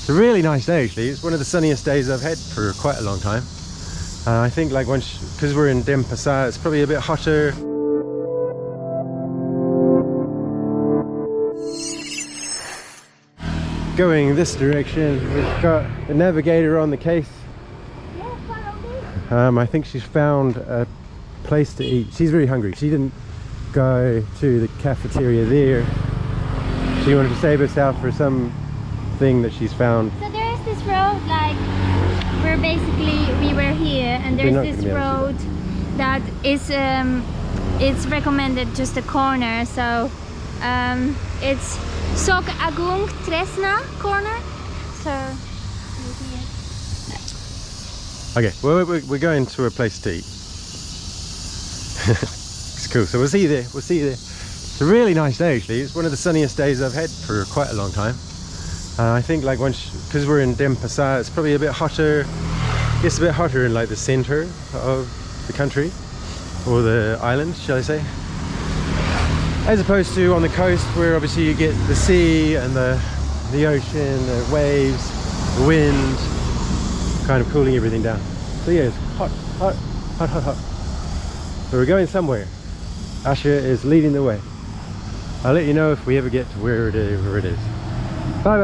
It's a really nice day actually. It's one of the sunniest days I've had for quite a long time. I think like because we're in Denpasar, it's probably a bit hotter. Going this direction, we've got the navigator on the case. I think she's found a place to eat. She's very hungry. She didn't go to the cafeteria there. She wanted to save herself for something that she's found. So there is this road, like where basically we were here, and there's this road that is it's recommended just a corner. So it's Sok Agung Tresna corner. So okay, well we're going to a place to eat. It's cool. So we'll see you there. We'll see you there. It's a really nice day actually. It's one of the sunniest days I've had for quite a long time. I think like because we're in Denpasar, it's probably a bit hotter. It's a bit hotter in like the center of the country, or the island, shall I say, as opposed to on the coast, where obviously you get the sea and the ocean, the waves, the wind, kind of cooling everything down. So yeah, it's hot. So we're going somewhere. Asha is leading the way. I'll let you know if we ever get to where it is. Bye.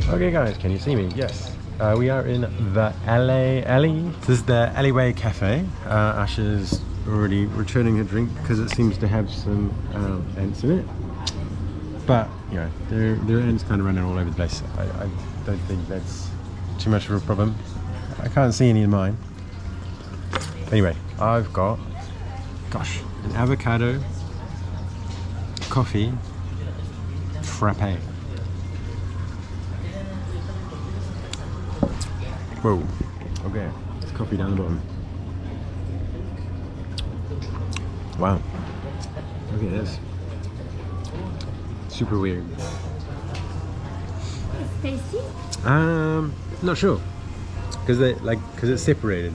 Okay guys, can you see me? Yes. We are in the alley. This is the Alleyway Cafe. Asha's already returning her drink because it seems to have some ants in it. But you know, there are ants kind of running all over the place. I don't think that's too much of a problem. I can't see any in mine. Anyway, I've got, gosh, an avocado coffee frappe. Whoa. Okay, it's coffee down the bottom. Wow. Look at this. Super weird. it's tasty. Not sure, because it's separated.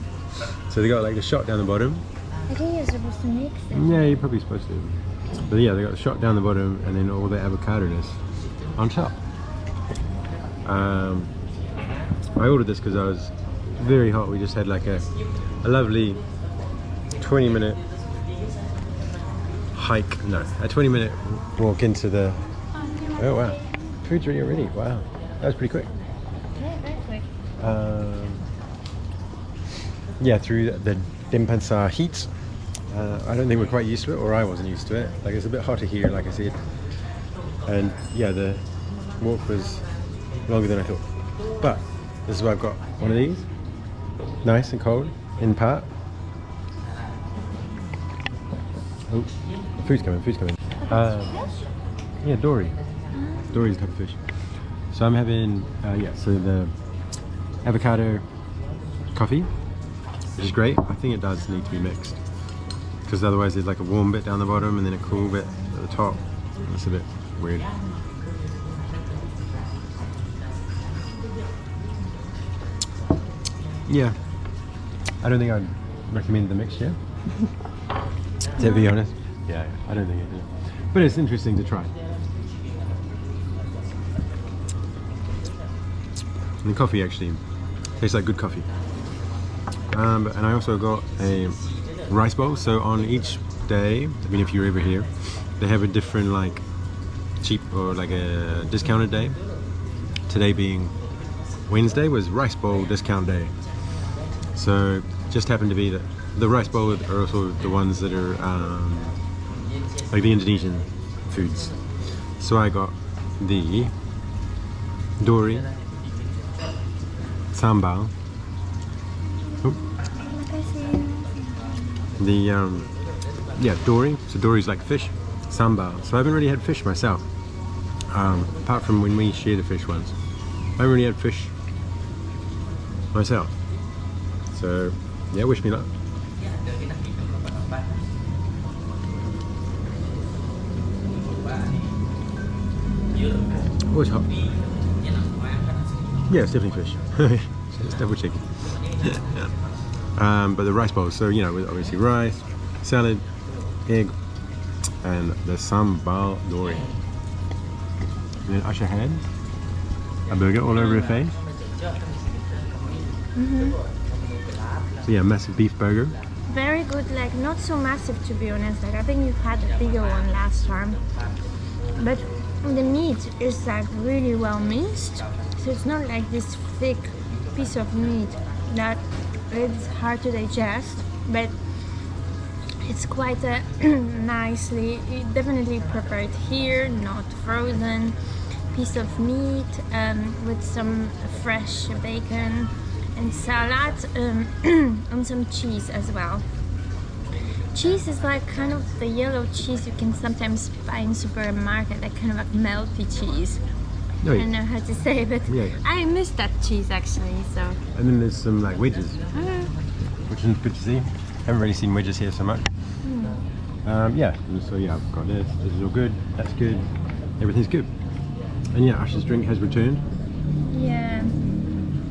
So they got like a shot down the bottom. I think you're supposed to mix it. Yeah, you're probably supposed to. But yeah, they got the shot down the bottom and then all the avocado-ness on top. I ordered this because I was very hot. We just had like a lovely 20-minute hike. No, a 20-minute walk into the. Oh wow, food's ready already. Wow, that was pretty quick. Yeah, very quick. Yeah, through the Denpasar heat. I don't think we're quite used to it, or I wasn't used to it. Like it's a bit hotter here, like I said. And yeah, the walk was longer than I thought. But this is why I've got one of these. Nice and cold, in part. Oh, food's coming. Yeah, dory. Dory's a type of fish. So I'm having, so the avocado coffee, which is great. I think it does need to be mixed, because otherwise there's like a warm bit down the bottom and then a cool bit at the top. It's a bit weird. Yeah, I don't think I'd recommend the mixture. To be honest, yeah, I don't think it is. But it's interesting to try. And the coffee actually tastes like good coffee. And I also got a rice bowl. So on each day, I mean, if you're ever here, they have a different like cheap or like a discounted day. Today being Wednesday was rice bowl discount day. So just happened to be that the rice bowl are also the ones that are like the Indonesian foods. So I got the dory, sambal, dory. So dory's like fish, sambal. So I haven't really had fish myself, apart from when we share the fish once. I haven't really had fish myself. So yeah, wish me luck. Oh, it's hot. Yeah, it's definitely fish. It's double chicken. But the rice bowls, so you know, with obviously rice, salad, egg, and the sambal dory. And then Asha had a burger all over her face. So yeah, massive beef burger. Very good, like not so massive to be honest. Like I think you've had a bigger one last time. But the meat is like really well minced. So it's not like this thick piece of meat that it's hard to digest. But it's quite nicely, definitely prepared here, not frozen. Piece of meat with some fresh bacon and salad and some cheese as well. Cheese is like kind of the yellow cheese you can sometimes buy in supermarket, like kind of like melty cheese. Oh, yeah. I don't know how to say it, but yeah. I miss that cheese actually. So. And then there's some like wedges, which is good to see. Haven't really seen wedges here so much. Yeah, so yeah, I've got this. This is all good. That's good. Everything's good. And yeah, Ash's drink has returned. Yeah,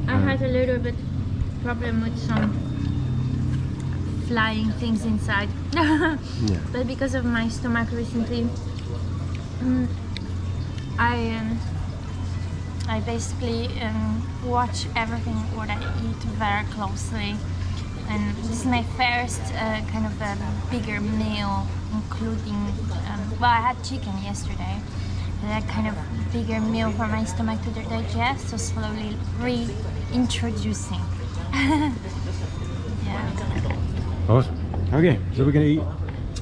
I had a little bit problem with some flying things inside. Yeah. But because of my stomach recently, I basically watch everything what I eat very closely. And this is my first kind of a bigger meal, including, well, I had chicken yesterday. That kind of bigger meal for my stomach to digest, so slowly reintroducing. Yeah. Awesome. Okay, so we're gonna eat.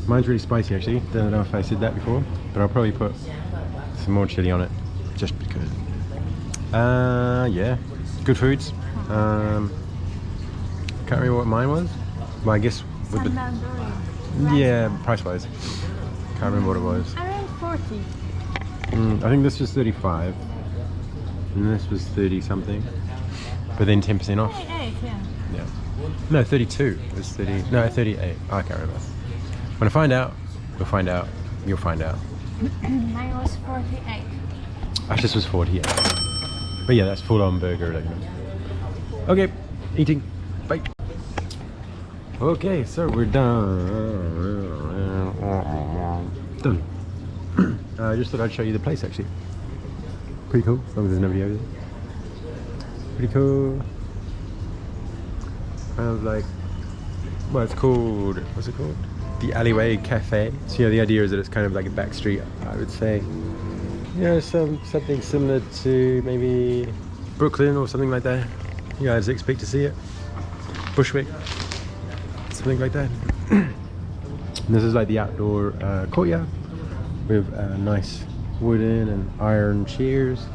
Mine's really spicy actually. Don't know if I said that before, but I'll probably put some more chili on it, just because. Yeah, good foods. Can't remember what mine was. Well, I guess with yeah, price-wise. Can't remember what it was. Around 40. I think this was 35, and this was 30 something, but then 10% off. 38, yeah. Yeah. No, 32. It was 30. No, 38. Oh, I can't remember. When I find out, we'll find out. You'll find out. Mine was 48. Ash's was 48. But yeah, that's full-on burger. Like. Okay, eating. Bye. Okay, so we're done. I just thought I'd show you the place actually. Pretty cool, as long as there's nobody over there. Pretty cool. Kind of like, well, it's called, what's it called? The Alleyway Cafe. So yeah, the idea is that it's kind of like a back street, I would say. You know, something similar to maybe Brooklyn or something like that. You guys expect to see it. Bushwick, something like that. And this is like the outdoor courtyard with nice wooden and iron chairs,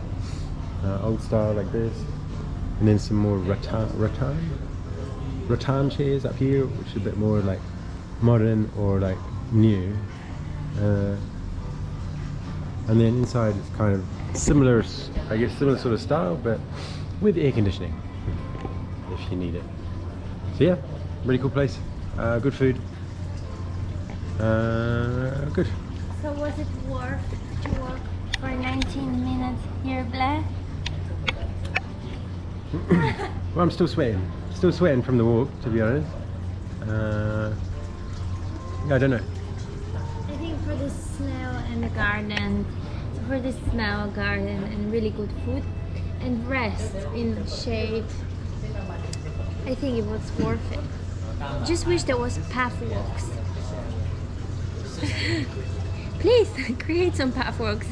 old style like this, and then some more rattan chairs up here, which is a bit more like modern or like new. And then inside it's kind of similar, I guess similar sort of style, but with air conditioning if you need it. So yeah, really cool place, good food, good. So was it worth to walk for 19 minutes here, Blair? Well, I'm still sweating from the walk, to be honest. Yeah, I don't know. I think for the smell and the garden, and really good food and rest in the shade, I think it was worth it. Just wish there was path walks. Please create some path walks.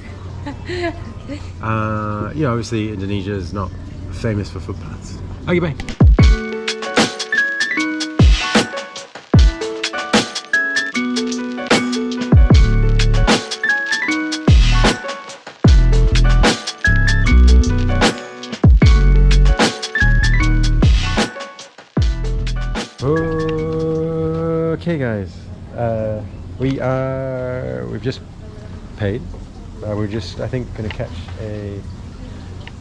Yeah, obviously Indonesia is not famous for footpaths. Okay, bye. Okay guys, we've just paid. We're just, I think, going to catch a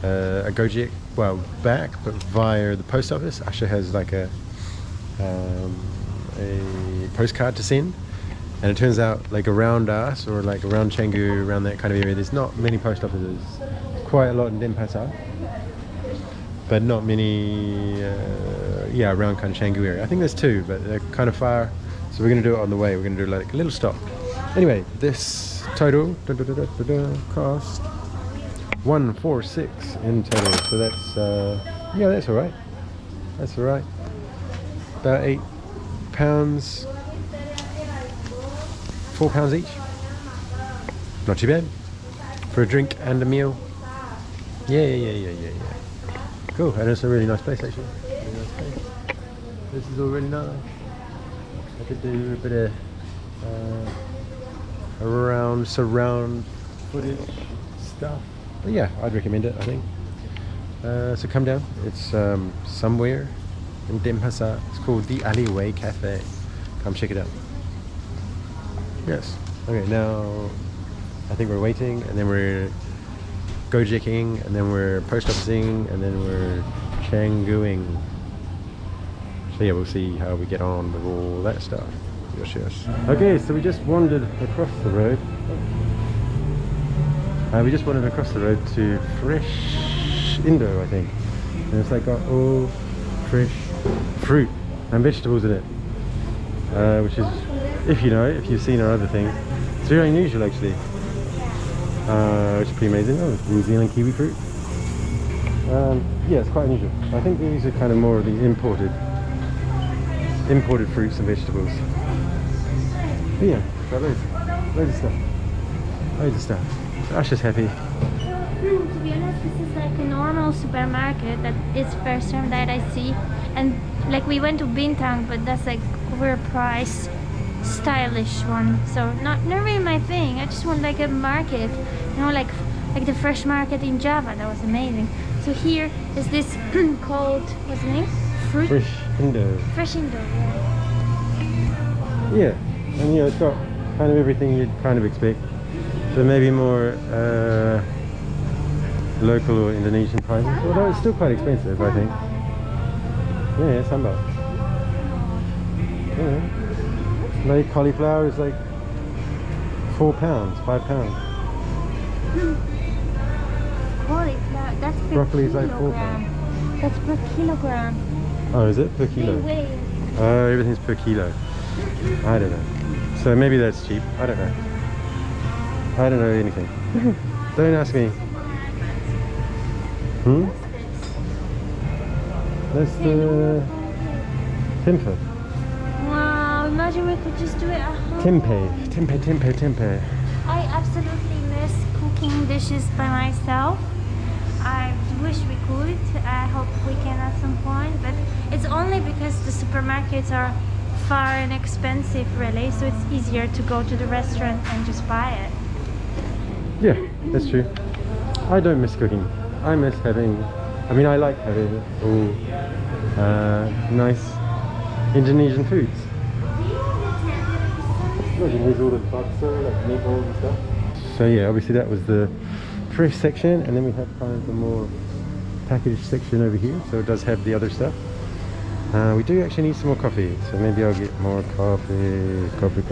Gojek, well, back, but via the post office. Asha has like a postcard to send, and it turns out like around us, or like around Canggu, around that kind of area, there's not many post offices. Quite a lot in Denpasar. but not many. Yeah, around kind of Canggu area. I think there's 2, but they're kind of far. So we're going to do it on the way. We're going to do like a little stop. Anyway, this total cost 146 in total. So that's yeah, that's all right. That's all right. About £8, £4 each. Not too bad for a drink and a meal. Yeah. Cool, and it's a really nice place actually. Really nice place. This is all really nice. I could do a bit of surround footage stuff. But yeah, I'd recommend it, I think. So come down. It's somewhere in Denpasar. It's called the Alleyway Cafe. Come check it out. Yes. Okay, now I think we're waiting, and then we're Gojekking, and then we're post officing, and then we're Cangguing. So yeah, we'll see how we get on with all that stuff. Yes. Okay, so we just wandered across the road. We just wandered across the road to Fresh Indo, I think. And it's like got all fresh fruit and vegetables in it. Which is, if you've seen our other things, it's very unusual actually. Which is pretty amazing. Oh, it's New Zealand kiwi fruit. Yeah, it's quite unusual. I think these are kind of more of the imported fruits and vegetables. But yeah, got loads of stuff. Loads of stuff. Asha's happy. To be honest, this is like a normal supermarket that is first time that I see, and like we went to Bintang, but that's like overpriced, stylish one. So not really my thing. I just want like a market, like the fresh market in Java. That was amazing. So here is this called, what's the name? Fruit? Fresh Indo. Fresh Indo. Yeah, and it's got kind of everything you'd kind of expect. So maybe more local or Indonesian prices, although it's still quite expensive, I think. Yeah, sambal. Yeah. Like cauliflower is like £4, £5. Cauliflower, that's per Broccoli is like kilogram. £4. That's per kilogram. Oh, is it per kilo? Oh, everything's per kilo. I don't know. So maybe that's cheap. I don't know. I don't know anything. Don't ask me. That's the tempeh. Wow, imagine we could just do it at home. Tempeh. I absolutely miss cooking dishes by myself. I wish we could. I hope we can at some point, but it's only because the supermarkets are far and expensive really, so it's easier to go to the restaurant and just buy it. Yeah, that's true. I don't miss cooking. I miss having, I like having all nice Indonesian foods. Look, here's all the bakso, like meatballs and stuff. So yeah, obviously that was the fresh section, and then we have kind of the more packaged section over here. So it does have the other stuff. We do actually need some more coffee, so maybe I'll get more coffee. Coffee.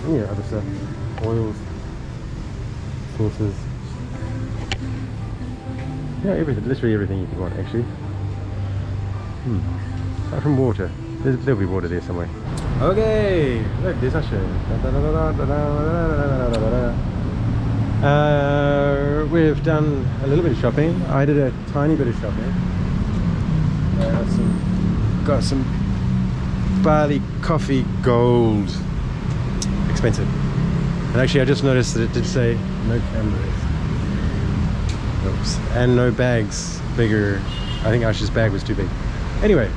Yeah, other stuff. Oils, sauces. Yeah, everything, literally everything you could want actually. Apart from water. There'll be water there somewhere. Okay, look, there's Asha. We've done a little bit of shopping. I did a tiny bit of shopping. Got some Bali coffee gold. Expensive. And actually I just noticed that it did say no cameras. Oops. And no bags bigger. I think Asha's bag was too big. Anyway,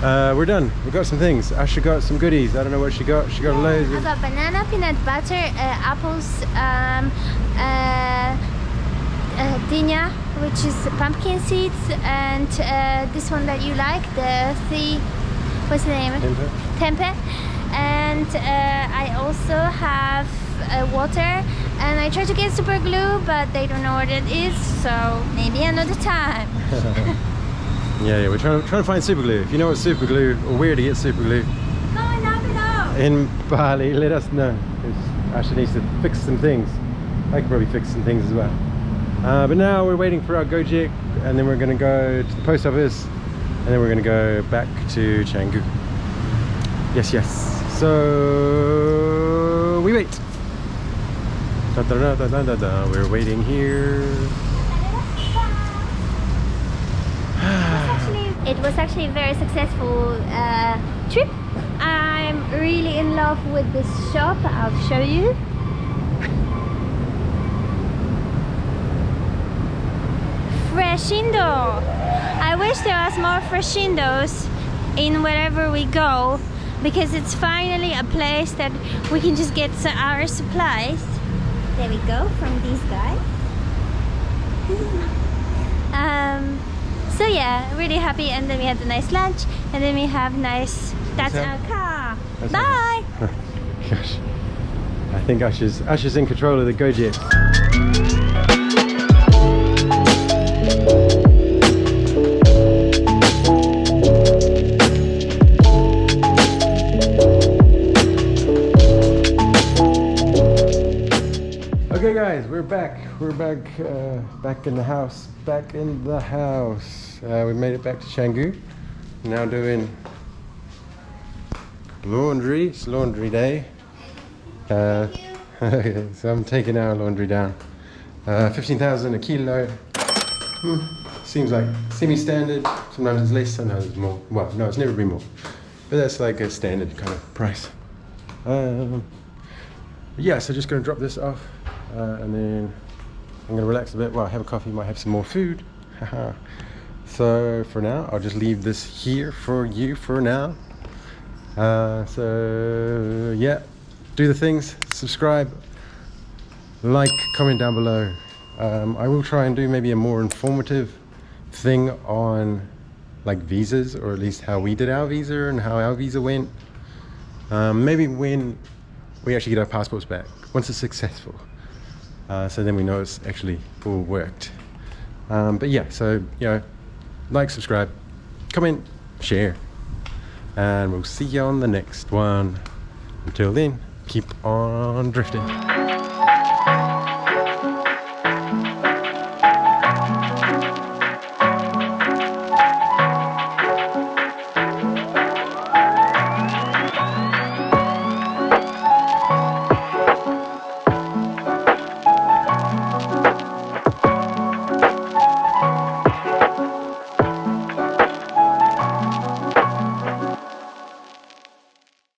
we're done. We got some things. Asha got some goodies. I don't know what she got. She got loads of... I got banana, peanut butter, apples, dinya, which is pumpkin seeds, and this one that you like, what's the name? Tempeh. And I also have water, and I tried to get super glue, but they don't know what it is, so maybe another time. Yeah, we're trying to find super glue. If you know what super glue or where to get super glue Comment down below. in Bali, let us know. Ashley needs to fix some things. I could probably fix some things as well. But now we're waiting for our Gojek, and then we're going to go to the post office, and then we're going to go back to Canggu. Yes, yes. So we wait. Da, da, da, da, da, da. We're waiting here. It was actually a very successful trip. I'm really in love with this shop. I'll show you. Freshindo. I wish there was more Freshindos in wherever we go, because it's finally a place that we can just get our supplies. There we go, from these guys. So yeah, really happy, and then we had a nice lunch, and then we have nice... That's our car. Bye! Gosh. I think Usher's in control of the Gojek. Okay guys, we're back. We're back in the house. Back in the house. We made it back to Canggu. Now doing laundry. It's laundry day. So I'm taking our laundry down. 15,000 a kilo. Seems like semi-standard. Sometimes it's less, sometimes it's more. Well, no, it's never been more. But that's like a standard kind of price. Yeah, so just going to drop this off. And then I'm going to relax a bit while I have a coffee, might have some more food. So for now, I'll just leave this here for you for now. So yeah, do the things, subscribe, like, comment down below. I will try and do maybe a more informative thing on like visas, or at least how we did our visa and how our visa went. Maybe when we actually get our passports back, once it's successful. So then we know it's actually all worked. But yeah, so, you know, like, subscribe, comment, share, and we'll see you on the next one. Until then, keep on drifting.